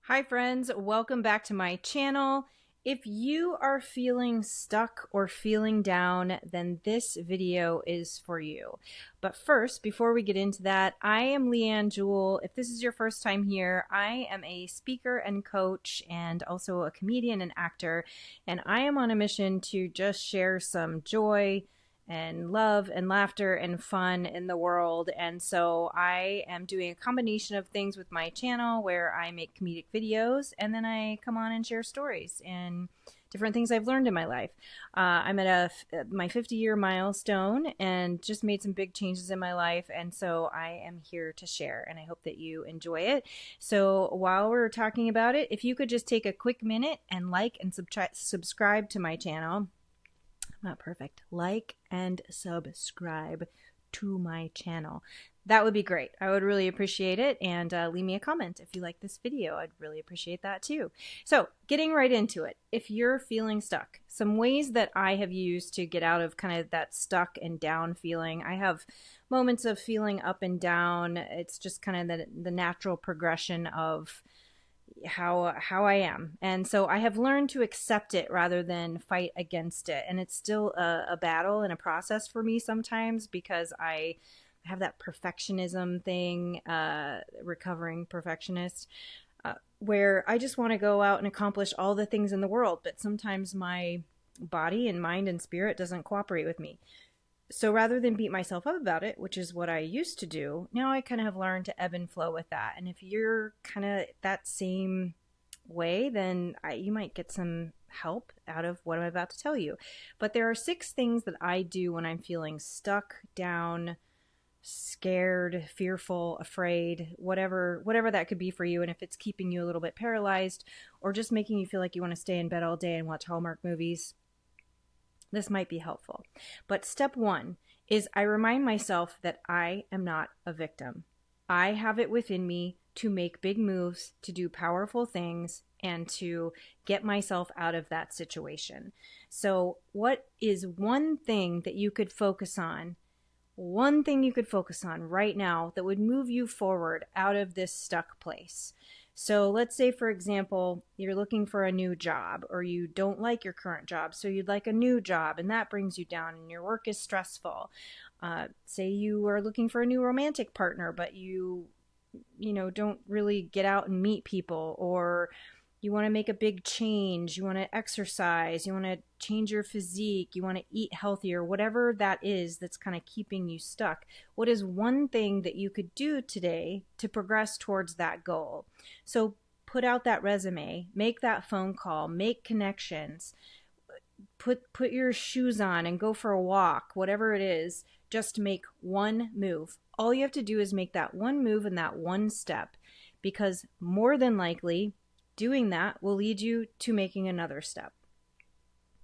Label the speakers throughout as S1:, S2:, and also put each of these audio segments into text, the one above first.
S1: Hi friends, welcome back to my channel. If you are feeling stuck or feeling down, then this video is for you. But first, before we get into that, I am Leanne Jewell. If this is your first time here, I am a speaker and coach and also a comedian and actor, and I am on a mission to just share some joy and love and laughter and fun in the world. And so I am doing a combination of things with my channel where I make comedic videos and then I come on and share stories and different things I've learned in my life. I'm at my 50-year milestone and just made some big changes in my life. And so I am here to share and I hope that you enjoy it. So while we're talking about it, if you could just take a quick minute and like and subscribe to my channel. Not perfect. Like and subscribe to my channel. That would be great. I would really appreciate it. And leave me a comment if you like this video. I'd really appreciate that too. So getting right into it. If you're feeling stuck, some ways that I have used to get out of kind of that stuck and down feeling. I have moments of feeling up and down. It's just kind of the natural progression of how I am. And so I have learned to accept it rather than fight against it. And it's still a battle and a process for me sometimes because I have that perfectionism thing, recovering perfectionist, where I just want to go out and accomplish all the things in the world, but sometimes my body and mind and spirit doesn't cooperate with me. So rather than beat myself up about it, which is what I used to do, now I kind of have learned to ebb and flow with that. And if you're kind of that same way, then you might get some help out of what I'm about to tell you. But there are 6 things that I do when I'm feeling stuck, down, scared, fearful, afraid, whatever that could be for you. And if it's keeping you a little bit paralyzed or just making you feel like you want to stay in bed all day and watch Hallmark movies, this might be helpful. But step 1 is I remind myself that I am not a victim. I have it within me to make big moves, to do powerful things, and to get myself out of that situation. So what is one thing that you could focus on? One thing you could focus on right now that would move you forward out of this stuck place. So let's say, for example, you're looking for a new job or you don't like your current job, so you'd like a new job and that brings you down and your work is stressful. Say you are looking for a new romantic partner, but you don't really get out and meet people, or you want to make a big change, you want to exercise, you want to change your physique, you want to eat healthier, whatever that is that's kind of keeping you stuck. What is one thing that you could do today to progress towards that goal? So put out that resume, make that phone call, make connections, put your shoes on and go for a walk, whatever it is. Just make one move. All you have to do is make that one move and that one step, because more than likely doing that will lead you to making another step,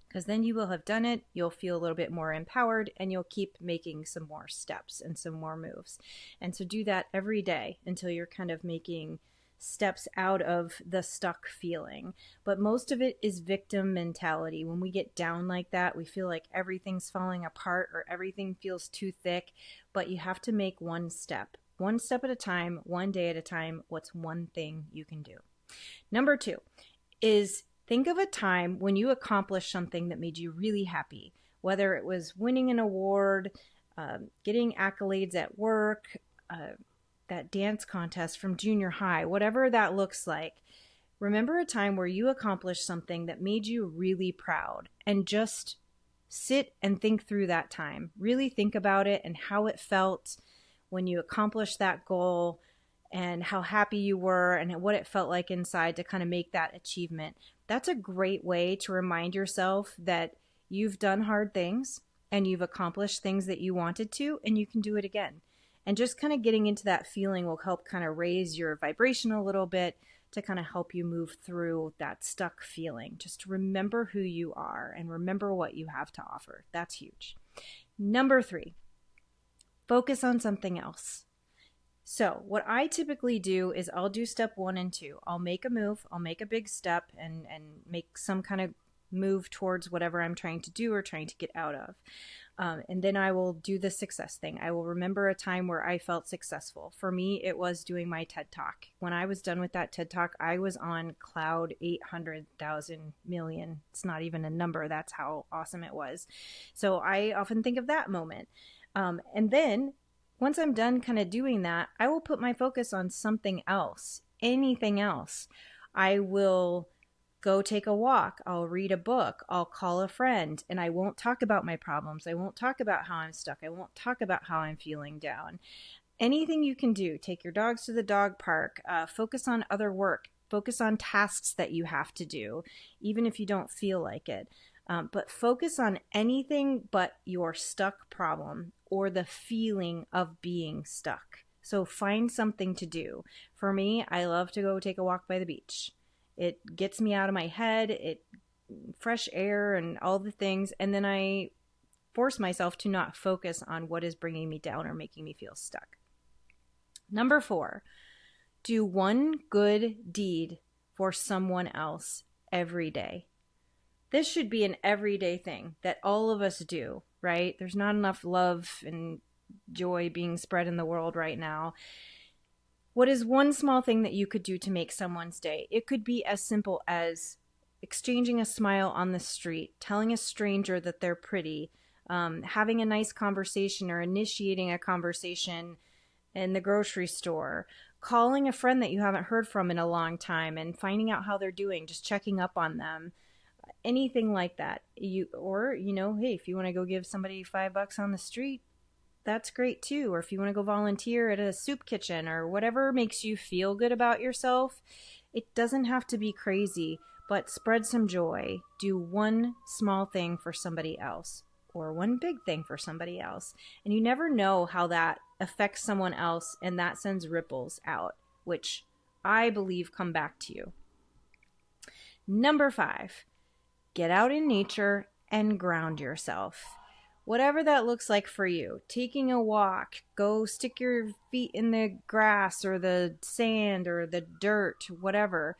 S1: because then you will have done it, you'll feel a little bit more empowered, and you'll keep making some more steps and some more moves. And so do that every day until you're kind of making steps out of the stuck feeling. But most of it is victim mentality. When we get down like that, we feel like everything's falling apart or everything feels too thick. But you have to make one step at a time, one day at a time. What's one thing you can do? Number 2 is think of a time when you accomplished something that made you really happy, whether it was winning an award, getting accolades at work, that dance contest from junior high, whatever that looks like. Remember a time where you accomplished something that made you really proud, and just sit and think through that time. Really think about it and how it felt when you accomplished that goal, and how happy you were and what it felt like inside to kind of make that achievement. That's a great way to remind yourself that you've done hard things and you've accomplished things that you wanted to, and you can do it again. And just kind of getting into that feeling will help kind of raise your vibration a little bit to kind of help you move through that stuck feeling. Just remember who you are and remember what you have to offer. That's huge. Number 3, focus on something else. So what I typically do is I'll do step 1 and 2. I'll make a move, I'll make a big step and make some kind of move towards whatever I'm trying to do or trying to get out of. And then I will do the success thing. I will remember a time where I felt successful. For me, it was doing my TED Talk. When I was done with that TED Talk, I was on cloud 800,000 million. It's not even a number. That's how awesome it was. So I often think of that moment. And then once I'm done kind of doing that, I will put my focus on something else, anything else. I will go take a walk. I'll read a book. I'll call a friend, and I won't talk about my problems. I won't talk about how I'm stuck. I won't talk about how I'm feeling down. Anything you can do, take your dogs to the dog park, focus on other work, focus on tasks that you have to do, even if you don't feel like it. But focus on anything but your stuck problem or the feeling of being stuck. So find something to do. For me, I love to go take a walk by the beach. It gets me out of my head, fresh air and all the things. And then I force myself to not focus on what is bringing me down or making me feel stuck. Number 4, do one good deed for someone else every day. This should be an everyday thing that all of us do, right? There's not enough love and joy being spread in the world right now. What is one small thing that you could do to make someone's day? It could be as simple as exchanging a smile on the street, telling a stranger that they're pretty, having a nice conversation or initiating a conversation in the grocery store, calling a friend that you haven't heard from in a long time and finding out how they're doing, just checking up on them. Anything like that. Hey, if you want to go give somebody $5 on the street, that's great too. Or if you want to go volunteer at a soup kitchen or whatever makes you feel good about yourself, it doesn't have to be crazy, but spread some joy. Do one small thing for somebody else or one big thing for somebody else. And you never know how that affects someone else, and that sends ripples out, which I believe come back to you. Number 5, get out in nature and ground yourself. Whatever that looks like for you, taking a walk, go stick your feet in the grass or the sand or the dirt, whatever.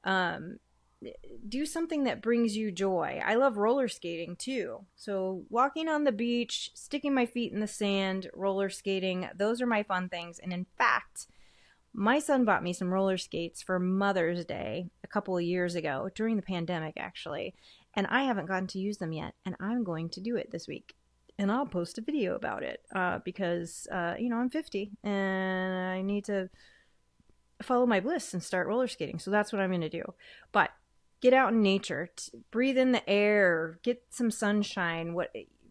S1: Do something that brings you joy. I love roller skating too. So walking on the beach, sticking my feet in the sand, roller skating, those are my fun things. And in fact, my son bought me some roller skates for Mother's Day a couple of years ago, during the pandemic actually. And I haven't gotten to use them yet, and I'm going to do it this week. And I'll post a video about it because, I'm 50 and I need to follow my bliss and start roller skating. So that's what I'm going to do. But get out in nature, breathe in the air, get some sunshine.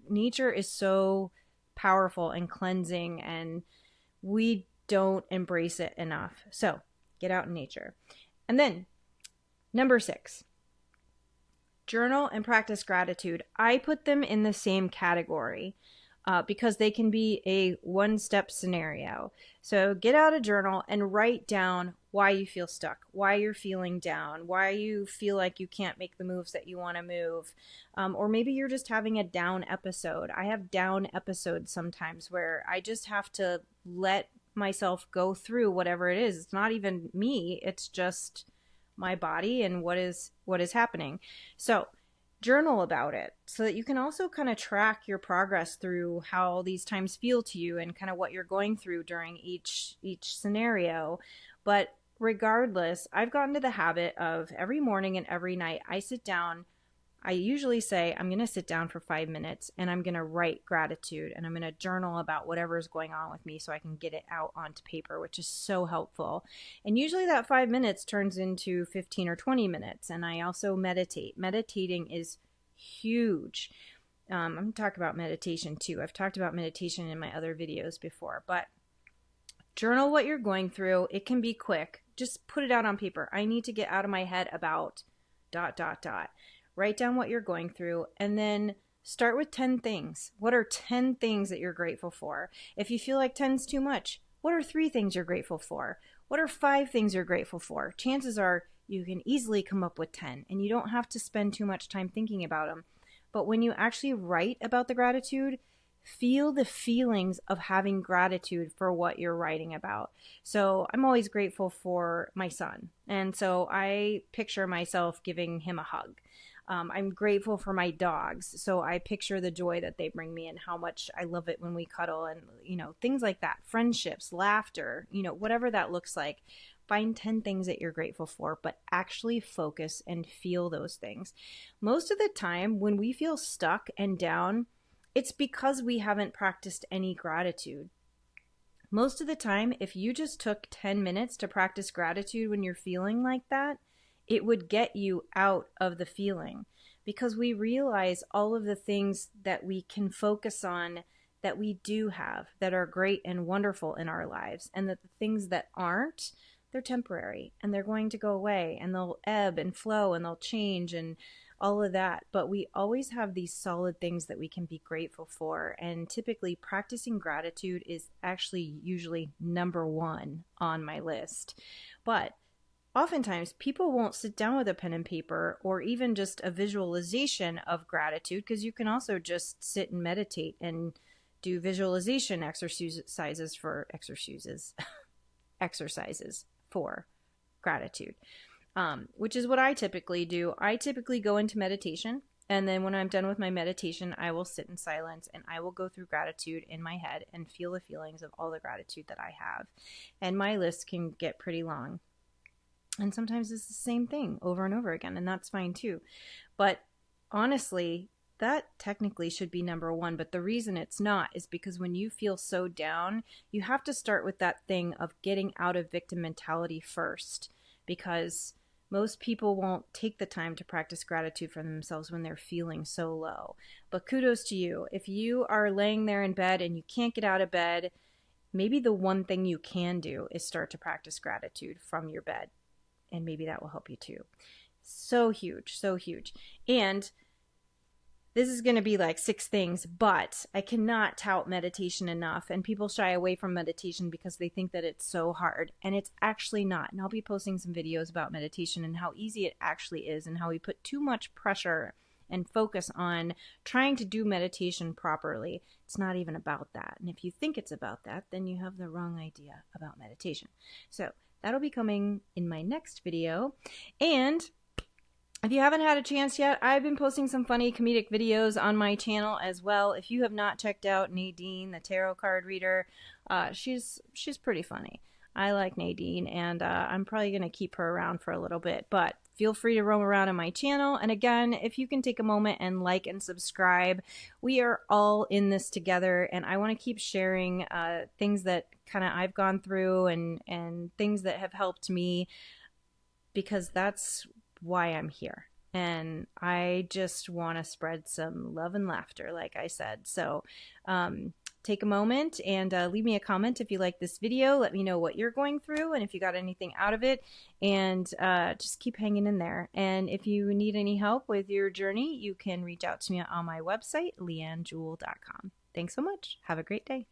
S1: Nature is so powerful and cleansing, and we don't embrace it enough. So get out in nature. And then number 6. Journal and practice gratitude. I put them in the same category because they can be a one-step scenario. So get out a journal and write down why you feel stuck, why you're feeling down, why you feel like you can't make the moves that you want to move. Or maybe you're just having a down episode. I have down episodes sometimes where I just have to let myself go through whatever it is. It's not even me. It's just my body and what is happening. So journal about it so that you can also kind of track your progress through how these times feel to you and kind of what you're going through during each scenario. But regardless, I've gotten to the habit of every morning and every night I sit down. I usually say I'm going to sit down for 5 minutes and I'm going to write gratitude and I'm going to journal about whatever is going on with me so I can get it out onto paper, which is so helpful. And usually that 5 minutes turns into 15 or 20 minutes. And I also meditate. Meditating is huge. I'm going to talk about meditation too. I've talked about meditation in my other videos before, but journal what you're going through. It can be quick. Just put it out on paper. I need to get out of my head about ... Write down what you're going through and then start with 10 things. What are 10 things that you're grateful for? If you feel like 10's too much, what are 3 things you're grateful for? What are 5 things you're grateful for? Chances are you can easily come up with 10 and you don't have to spend too much time thinking about them. But when you actually write about the gratitude, feel the feelings of having gratitude for what you're writing about. So I'm always grateful for my son. And so I picture myself giving him a hug. I'm grateful for my dogs. So I picture the joy that they bring me and how much I love it when we cuddle and, things like that. Friendships, laughter, whatever that looks like. Find 10 things that you're grateful for, but actually focus and feel those things. Most of the time, when we feel stuck and down, it's because we haven't practiced any gratitude. Most of the time, if you just took 10 minutes to practice gratitude when you're feeling like that, it would get you out of the feeling, because we realize all of the things that we can focus on that we do have that are great and wonderful in our lives, and that the things that aren't, they're temporary and they're going to go away and they'll ebb and flow and they'll change and all of that. But we always have these solid things that we can be grateful for. And typically practicing gratitude is actually usually number one on my list. But oftentimes people won't sit down with a pen and paper or even just a visualization of gratitude, because you can also just sit and meditate and do visualization exercises for gratitude, which is what I typically do. I typically go into meditation, and then when I'm done with my meditation, I will sit in silence and I will go through gratitude in my head and feel the feelings of all the gratitude that I have. And my list can get pretty long. And sometimes it's the same thing over and over again, and that's fine too. But honestly, that technically should be number one, but the reason it's not is because when you feel so down, you have to start with that thing of getting out of victim mentality first, because most people won't take the time to practice gratitude for themselves when they're feeling so low. But kudos to you. If you are laying there in bed and you can't get out of bed, maybe the one thing you can do is start to practice gratitude from your bed, and maybe that will help you too. So huge, so huge. And this is going to be like 6 things, but I cannot tout meditation enough. And people shy away from meditation because they think that it's so hard. And it's actually not. And I'll be posting some videos about meditation and how easy it actually is, and how we put too much pressure and focus on trying to do meditation properly. It's not even about that. And if you think it's about that, then you have the wrong idea about meditation. So that'll be coming in my next video. And if you haven't had a chance yet, I've been posting some funny comedic videos on my channel as well. If you have not checked out Nadine, the tarot card reader, she's pretty funny. I like Nadine, and I'm probably going to keep her around for a little bit. But feel free to roam around on my channel. And again, if you can take a moment and like and subscribe, we are all in this together. And I want to keep sharing things that kind of I've gone through and things that have helped me, because that's why I'm here. And I just want to spread some love and laughter, like I said. So take a moment and leave me a comment if you like this video. Let me know what you're going through and if you got anything out of it. And just keep hanging in there. And if you need any help with your journey, you can reach out to me on my website, leannejewel.com. Thanks so much. Have a great day.